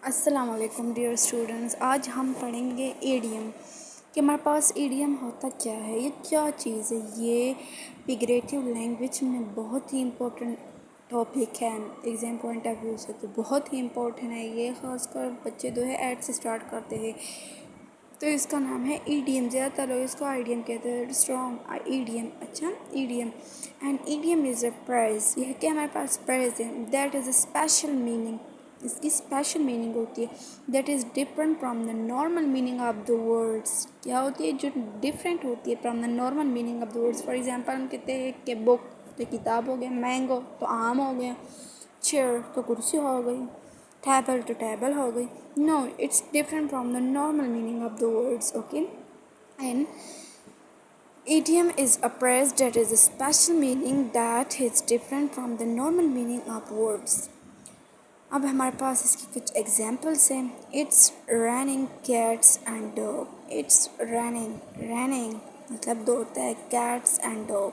السلام علیکم dear students, آج ہم پڑھیں گے ایڈیم کہ ہمارے پاس ایڈیم ہوتا کیا ہے، یہ کیا چیز ہے۔ یہ فگریٹیو لینگویج میں بہت ہی امپورٹنٹ ٹاپک ہے، ایگزام پوائنٹ آف ویو سے تو بہت ہی امپورٹنٹ ہے یہ، خاص کر بچے جو ہے 8 سے اسٹارٹ کرتے ہیں تو اس کا نام ہے ایڈیم۔ زیادہ تر لوگ اس کو آئیڈیم کہتے ہیں، اسٹرانگ ایڈیم۔ اچھا، idiom and idiom is a phrase, یہ کہ ہمارے پاس پریز ہے، that is a special meaning, اس کی اسپیشل میننگ ہوتی ہے، that is different from the normal meaning of the words, کیا ہوتی ہے جو ڈفرینٹ ہوتی ہے from the normal meaning of the words. For example ہم کہتے ہیں کہ بک تو کتاب ہو گیا، مینگو تو آم ہو گیا، چیئر تو کرسی ہو گئی، ٹیبل تو ٹیبل ہو گئی۔ No, it's different from the normal meaning of the words, okay. And idiom is a phrase that is a special meaning that is different from the normal meaning of words. اب ہمارے پاس اس کی کچھ examples ہیں۔ It's raining cats and dog, it's raining مطلب دوڑتا ہے، cats and dog.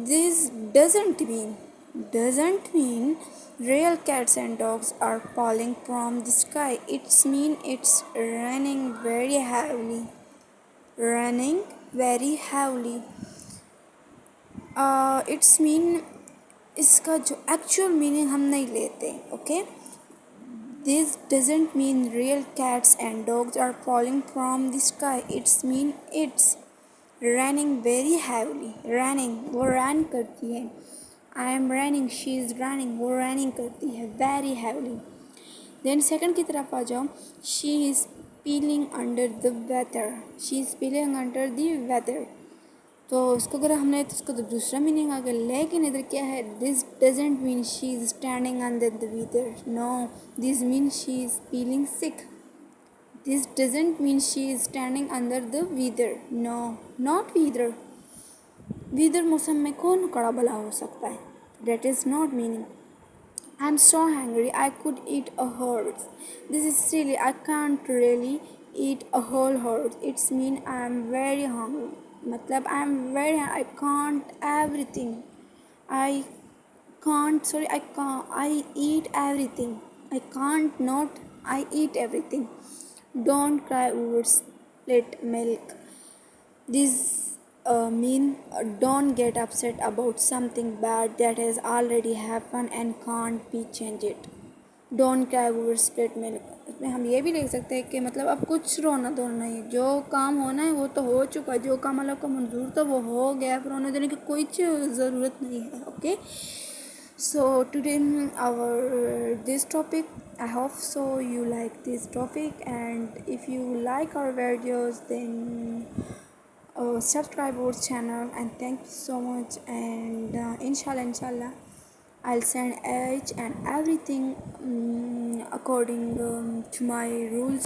This doesn't mean real cats and dogs are falling from the sky. It's mean it's raining very heavily. It's mean اس کا جو actual meaning ہم نہیں لیتے، okay. This doesn't mean real cats and dogs are falling from the sky. It's mean it's raining very heavily. Raining وہ رین کرتی ہے، I am raining, she is raining وہ raining کرتی ہے very heavily. Then second کی طرف آ جاؤ، she is peeling under the weather. She is peeling under the weather. تو اس کو اگر ہم نے تو اس کا تو دوسرا میننگ آ گیا، لیکن ادھر کیا ہے، this doesn't mean she is standing under the weather. No, this means she is feeling sick. This doesn't mean she is standing under the weather. No, not weather. weather موسم میں کون کڑا بلا ہو سکتا ہے، that is not meaning. I'm so hungry, I could eat a horse. This is silly, I can't really eat a whole horse. It's mean I'm very hungry. مطلب I can't everything. I eat everything. I can't not, I eat everything. Don't cry over spilt milk. This mean don't get upset about something bad that has already happened and can't be changed. Don't cry over spilt milk. اس میں ہم یہ بھی لکھ سکتے ہیں کہ مطلب اب کچھ رونا دھونا نہیں ہے، جو کام ہونا ہے وہ تو ہو چکا، جو کام اللہ کو منظور تھا وہ ہو گیا، پھر رونے دینے کی کوئی ضرورت نہیں ہے، okay. So today this topic, I hope so you like this topic, and if you like our videos then subscribe our channel, and thank you so much. And inshallah I'll send each and everything according to my rules.